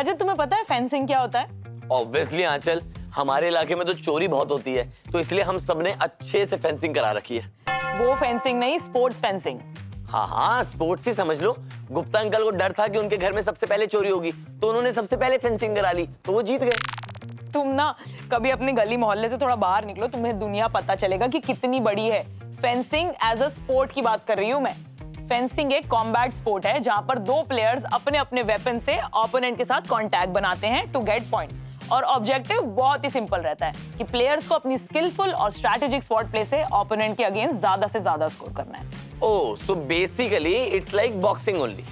रजत, तुम्हें पता है फेंसिंग क्या होता है? ऑब्वियसली आंचल, हमारे इलाके में तो चोरी बहुत होती है, तो इसलिए हम सबने अच्छे से फेंसिंग करा रखी है। वो फेंसिंग नहीं, स्पोर्ट्स फेंसिंग। हाँ, स्पोर्ट्स ही समझ लो। गुप्ता अंकल को डर था कि उनके घर में सबसे पहले चोरी होगी, तो उन्होंने सबसे पहले फेंसिंग करा ली, तो वो जीत गए। तुम ना कभी अपने गली मोहल्ले से थोड़ा बाहर निकलो, तुम्हें दुनिया पता चलेगा कि कितनी बड़ी है। फेंसिंग एज अ स्पोर्ट की बात कर रही हूँ मैं। फेंसिंग एक कॉम्बैट स्पोर्ट है जहां पर दो प्लेयर्स अपने अपने वेपन से ओपोनेंट के साथ कांटेक्ट बनाते हैं टू गेट पॉइंट्स। और ऑब्जेक्टिव बहुत ही सिंपल रहता है कि प्लेयर्स को अपनी स्किलफुल और स्ट्रैटेजिक स्वॉर्ड प्ले से ओपोनेंट के अगेंस्ट ज्यादा से ज्यादा स्कोर करना है। Oh, so basically it's like boxing only.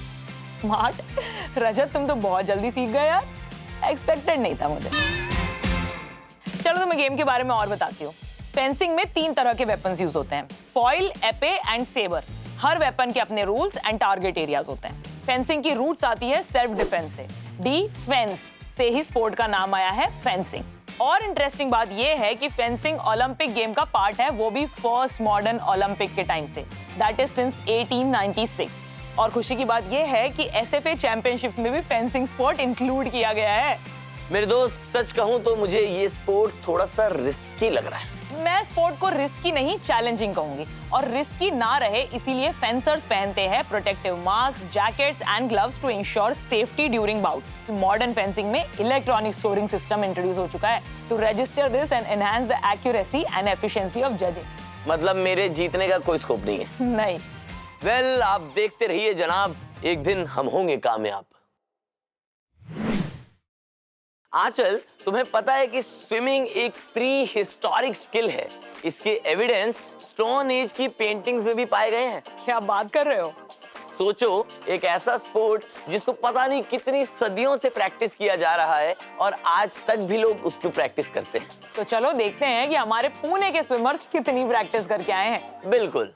Smart. Rajat, तुम तो बहुत जल्दी सीख गए यार, एक्सपेक्टेड नहीं था मुझे। चलो तुम्हें गेम के बारे में और बताती हूँ। फेंसिंग में 3 तरह के वेपन्स यूज होते हैं, फॉइल, एपे एंड सेबर। हर वेपन के अपने रूल्स एंड टारगेट एरियाज होते हैं। फेंसिंग की रूट्स आती है सेल्फ डिफेंस से। डिफेंस से ही स्पोर्ट का नाम आया है फेंसिंग। और इंटरेस्टिंग बात यह है कि फेंसिंग ओलंपिक गेम का पार्ट है, वो भी फर्स्ट मॉडर्न ओलंपिक के टाइम से, दैट इज सिंस 1896। और खुशी की बात यह है कि एसएफए चैंपियनशिप्स में भी फेंसिंग स्पोर्ट इंक्लूड किया गया है। मेरे दोस्त, सच कहूं तो मुझे ये स्पोर्ट थोड़ा सा रिस्की लग रहा है। मैं स्पोर्ट को रिस्की नहीं, चैलेंजिंग कहूंगी। और रिस्की ना रहे इसीलिए फेंसर्स पहनते हैं protective mask, jackets and gloves to ensure safety during bouts. Modern fencing में इलेक्ट्रॉनिक स्कोरिंग सिस्टम इंट्रोड्यूस हो चुका है to register this and enhance the accuracy and efficiency of judging. मतलब मेरे जीतने का कोई स्कोप नहीं है? नहीं। वेल, आप देखते रहिए जनाब, एक दिन हम होंगे कामयाब। आंचल, तुम्हें पता है कि स्विमिंग एक प्री हिस्टोरिक स्किल है। इसके एविडेंस स्टोन एज की पेंटिंग्स में भी पाए गए हैं। क्या बात कर रहे हो? सोचो, एक ऐसा स्पोर्ट जिसको पता नहीं कितनी सदियों से प्रैक्टिस किया जा रहा है और आज तक भी लोग उसकी प्रैक्टिस करते हैं। तो चलो देखते हैं कि हमारे पुणे के स्विमर्स कितनी प्रैक्टिस करके आए हैं। बिल्कुल।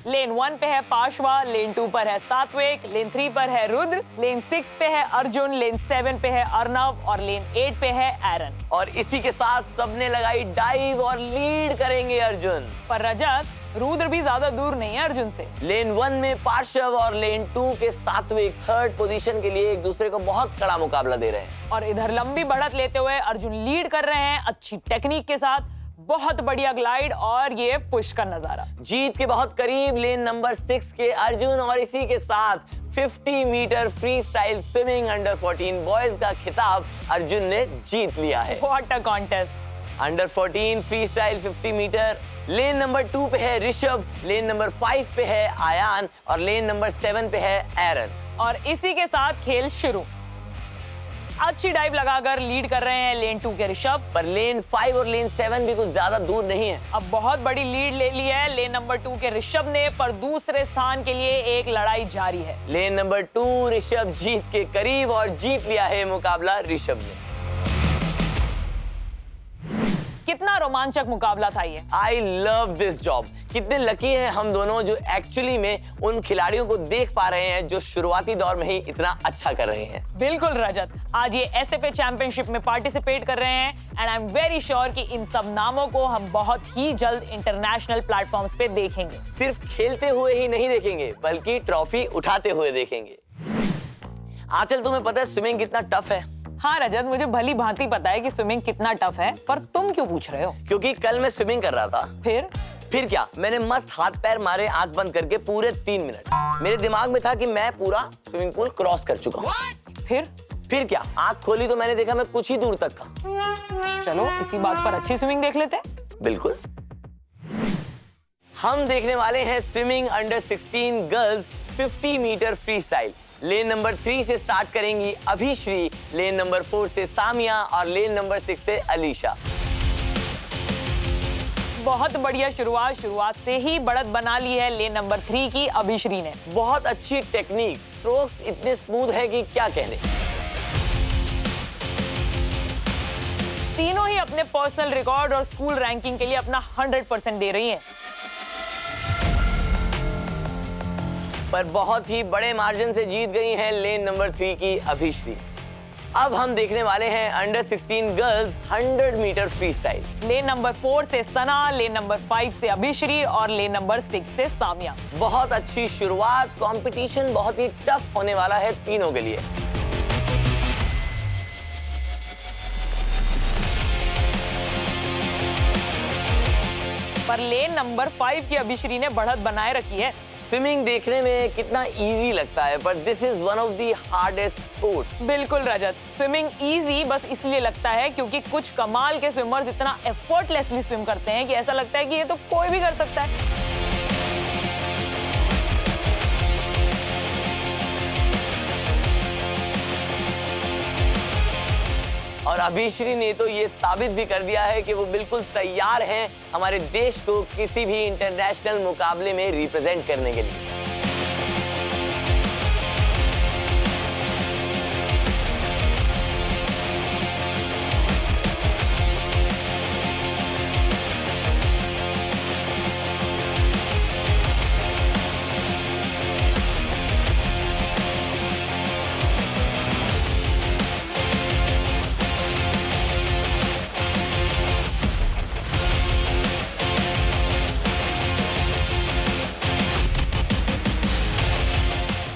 लेन 1 पे है पाशवा, लेन 2 पर है सात्विक, लेन 3 पर है रुद्र, लेन 6 पे है अर्जुन, लेन 7 पे है अर्नव और लेन 8 पे है एरन। और इसी के साथ सबने लगाई डाइव और लीड करेंगे अर्जुन। पर रजत, रुद्र भी ज्यादा दूर नहीं है अर्जुन से। लेन 1 में पार्श्व और लेन 2 के सात्विक थर्ड पोजीशन के लिए एक दूसरे को बहुत कड़ा मुकाबला दे रहे हैं। और इधर लंबी बढ़त लेते हुए अर्जुन लीड कर रहे हैं अच्छी टेक्निक के साथ। बहुत बढ़िया ग्लाइड और ये पुश का नजारा। जीत के बहुत करीब लेन नंबर 6 के अर्जुन और इसी के साथ 50 metre freestyle swimming under 14 boys का खिताब अर्जुन ने जीत लिया है। What a contest. Under 14 freestyle 50 metre lane number 2 पे है ऋषभ, लेन नंबर 5 पे है आयान और लेन नंबर 7 पे है एरन। और इसी के साथ खेल शुरू। अच्छी डाइव लगाकर लीड कर रहे हैं लेन 2 के ऋषभ। पर लेन 5 और लेन 7 भी कुछ ज्यादा दूर नहीं है। अब बहुत बड़ी लीड ले ली है लेन नंबर 2 के ऋषभ ने, पर दूसरे स्थान के लिए एक लड़ाई जारी है। लेन नंबर 2 ऋषभ जीत के करीब और जीत लिया है मुकाबला ऋषभ ने। कितना रोमांचक मुकाबला था ये। I love this job. कितने लकी हैं हम दोनों जो एक्चुअली में उन खिलाड़ियों को देख पा रहे हैं जो शुरुआती दौर में ही इतना अच्छा कर रहे हैं। बिल्कुल रजत, आज ये एसएफए चैंपियनशिप में पार्टिसिपेट कर रहे हैं and I am very sure कि इन सब नामों को हम बहुत ही जल्द इंटरनेशनल प्लेटफॉर्म्स पे देखेंगे। सिर्फ खेलते हुए ही नहीं देखेंगे बल्कि ट्रॉफी उठाते हुए देखेंगे। आंचल, तुम्हें पता है स्विमिंग कितना टफ है? हाँ रजत, मुझे भली भांति पता है कि स्विमिंग कितना टफ है, पर तुम क्यों पूछ रहे हो? क्योंकि कल मैं स्विमिंग कर रहा था। फिर क्या, मैंने मस्त हाथ पैर मारे आंख बंद करके पूरे 3 मिनट। मेरे दिमाग में था कि मैं पूरा स्विमिंग पूल क्रॉस कर चुका हूँ। फिर क्या, आंख खोली तो मैंने देखा मैं कुछ ही दूर तक था। चलो इसी बात पर अच्छी स्विमिंग देख लेते हैं। बिल्कुल। हम देखने वाले हैं swimming under 16 girls 50 metre freestyle. Lane number 3 से स्टार्ट करेंगी अभिश्री, लेन नंबर 4 से सामिया और लेन नंबर 6 से अलीशा। बहुत बढ़िया शुरुआत से ही बढ़त बना ली है लेन नंबर 3 की अभिश्री ने। बहुत अच्छी टेक्निक, स्ट्रोक्स इतने स्मूथ है कि क्या कहने। तीनों ही अपने पर्सनल रिकॉर्ड और स्कूल रैंकिंग के लिए अपना 100% दे रही हैं। पर बहुत ही बड़े मार्जिन से जीत गई हैं लेन नंबर 3 की अभिश्री। अब हम देखने वाले हैं under 16 girls 100 metre freestyle. Lane number 4 से सना, लेन नंबर 5 से अभिश्री और लेन नंबर 6 से सामिया। बहुत अच्छी शुरुआत। कंपटीशन बहुत ही टफ होने वाला है तीनों के लिए। पर लेन नंबर 5 की अभिश्री ने बढ़त बनाए रखी है। स्विमिंग देखने में कितना इजी लगता है, पर this is one of the hardest sports. बिल्कुल रजत, स्विमिंग इजी बस इसलिए लगता है क्योंकि कुछ कमाल के स्विमर्स इतना एफर्टलेसली स्विम करते हैं कि ऐसा लगता है कि ये तो कोई भी कर सकता है। और अभिश्री ने तो ये साबित भी कर दिया है कि वो बिल्कुल तैयार हैं हमारे देश को किसी भी इंटरनेशनल मुकाबले में रिप्रेजेंट करने के लिए।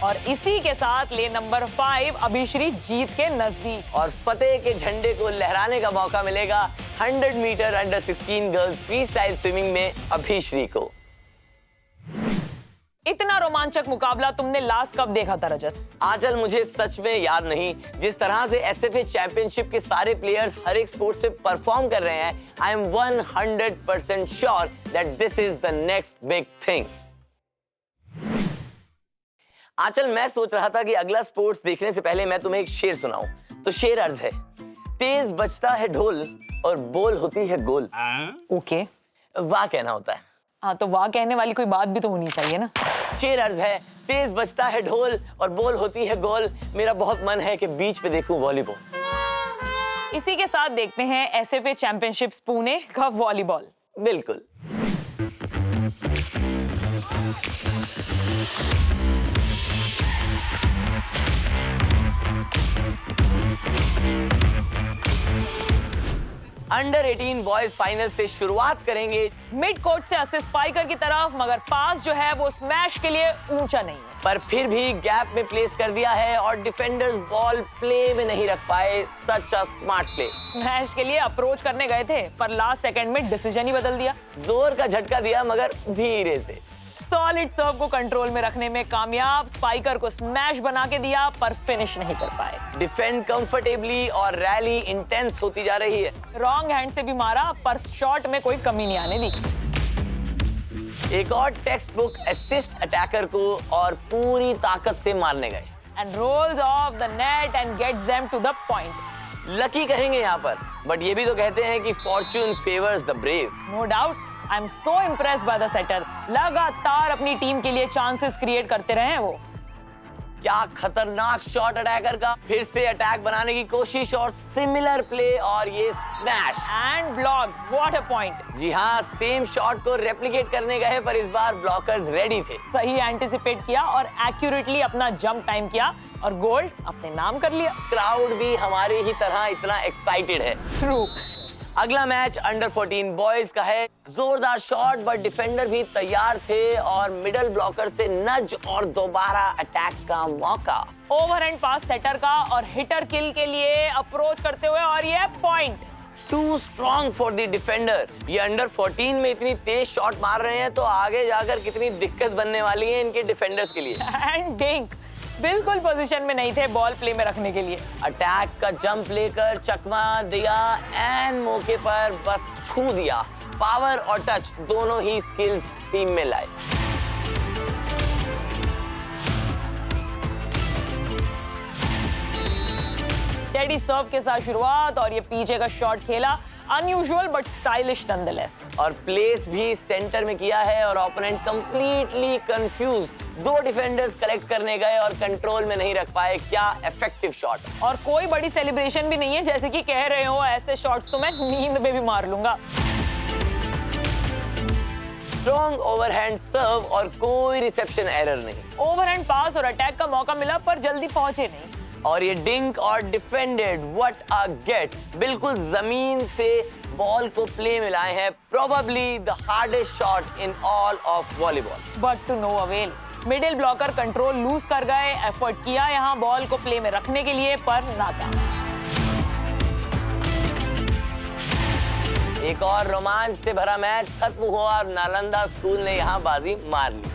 और इसी के साथ लेन नंबर 5 अभिश्री जीत के नजदीक। और फतेह के झंडे को लहराने का मौका मिलेगा 100 metre under 16 girls freestyle swimming में अभिश्री को। इतना रोमांचक मुकाबला तुमने लास्ट कब देखा था रजत? आंचल, मुझे सच में याद नहीं। जिस तरह से एसएफए चैंपियनशिप के सारे प्लेयर्स हर एक स्पोर्ट्स में परफॉर्म कर रहे हैं, I am 100% sure that this is the next big thing. Aanchal, मैं सोच रहा था कि अगला स्पोर्ट्स देखने से पहले मैं तुम्हें एक शेर सुनाऊं। तो शेर अर्ज है, तेज बजता है ढोल और बोल होती है गोल। ओके। वाह कहना होता है। हाँ, तो वाह कहने वाली कोई बात भी तो होनी चाहिए ना। शेर अर्ज है, तेज बजता है ढोल और बोल होती है गोल। मेरा बहुत मन है कि बीच पे देखूं वॉलीबॉल। इसी के साथ देखते हैं एसएफए चैंपियनशिप्स पुणे का वॉलीबॉल। बिल्कुल। अंडर 18 बॉयज फाइनल से शुरुआत करेंगे मिड कोर्ट से असिस्ट स्पाइकर की तरफ, मगर पास जो है वो स्मैश के लिए ऊंचा नहीं है। पर फिर भी गैप में प्लेस कर दिया है और डिफेंडर्स बॉल प्ले में नहीं रख पाए। सच अ स्मार्ट प्ले। स्मैश के लिए अप्रोच करने गए थे पर लास्ट सेकंड में डिसीजन ही बदल दिया। जोर का झटका दिया मगर धीरे से। सॉलिड सर्व को कंट्रोल में रखने में कामयाब, स्पाइकर को स्मैश बना के दिया पर फिनिश नहीं कर पाए। डिफेंड कंफर्टेबली और रैली इंटेंस होती जा रही है। रॉन्ग हैंड से भी मारा पर शॉट में कोई कमी नहीं आने दी। एक और टेक्स्ट बुक असिस्ट अटैकर को और पूरी ताकत से मारने गए। And rolls off the net and gets them to the point. Lucky कहेंगे यहाँ पर, बट ये भी तो कहते हैं कि fortune favours the brave. No doubt, I am so impressed by the setter. लगातार अपनी टीम के लिए चांसेस क्रिएट करते रहे हैं वो। क्या खतरनाक शॉट अटैकर का। फिर से अटैक बनाने की कोशिश और सिमिलर प्ले और ये smash and block. What a point. जी हाँ, सेम शॉट को रेप्लिकेट करने गए पर इस बार ब्लॉकर्स रेडी थे। सही एंटिसिपेट किया और एक्यूरेटली अपना जंप टाइम किया और गोल्ड अपने नाम कर लिया। क्राउड भी हमारी ही तरह इतना एक्साइटेड है। ट्रू। अगला मैच अंडर 14 बॉयज का है। जोरदार शॉट बट डिफेंडर भी तैयार थे और मिडल ब्लॉकर से नज और दोबारा अटैक का मौका। ओवरहैंड पास सेटर का और हिटर किल के लिए अप्रोच करते हुए और ये point. Too strong for the defender. ये अंडर 14 में इतनी तेज शॉट मार रहे हैं तो आगे जाकर कितनी दिक्कत बनने वाली है इनके डिफेंडर्स के लिए। एंड डिंक बिल्कुल पोजीशन में नहीं थे बॉल प्ले में रखने के लिए। अटैक का जंप लेकर चकमा दिया एंड मौके पर बस छू दिया। पावर और टच दोनों ही स्किल्स टीम में लाए। स्टेडी सर्व के साथ शुरुआत और ये पीछे का शॉट खेला। Unusual but stylish nonetheless. और प्लेस भी सेंटर में किया है और ओपोनेंट कंप्लीटली कंफ्यूज। दो डिफेंडर्स कलेक्ट करने गए और कंट्रोल में नहीं रख पाए। क्या इफेक्टिव शॉट। और कोई बड़ी सेलिब्रेशन भी नहीं है, जैसे कि कह रहे हो ऐसे शॉट्स तो मैं नींद में भी मार लूंगा। स्ट्रॉन्ग ओवरहैंड सर्व और कोई रिसेप्शन एरर नहीं। ओवरहैंड पास और अटैक का मौका मिला पर जल्दी पहुंचे नहीं। और ये डिंक और डिफेंडेड। What a gate. बिल्कुल जमीन से बॉल को प्ले में लाए हैं। Probably the hardest shot in all of volleyball. But to no avail. Middle blocker control loose कर गए। एफर्ट किया यहाँ बॉल को प्ले में रखने के लिए पर नाकाम। एक और रोमांच से भरा मैच खत्म हुआ और नालंदा स्कूल ने यहाँ बाजी मार ली।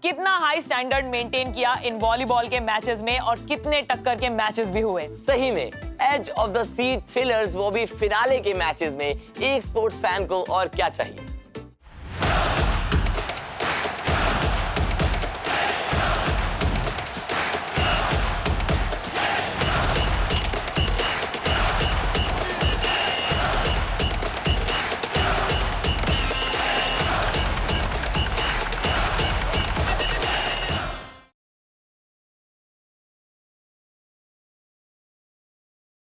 कितना हाई स्टैंडर्ड मेंटेन किया इन वॉलीबॉल के मैचेस में और कितने टक्कर के मैचेस भी हुए। सही में edge of the seat thrillers, वो भी फिनाले के मैचेस में। एक स्पोर्ट्स फैन को और क्या चाहिए।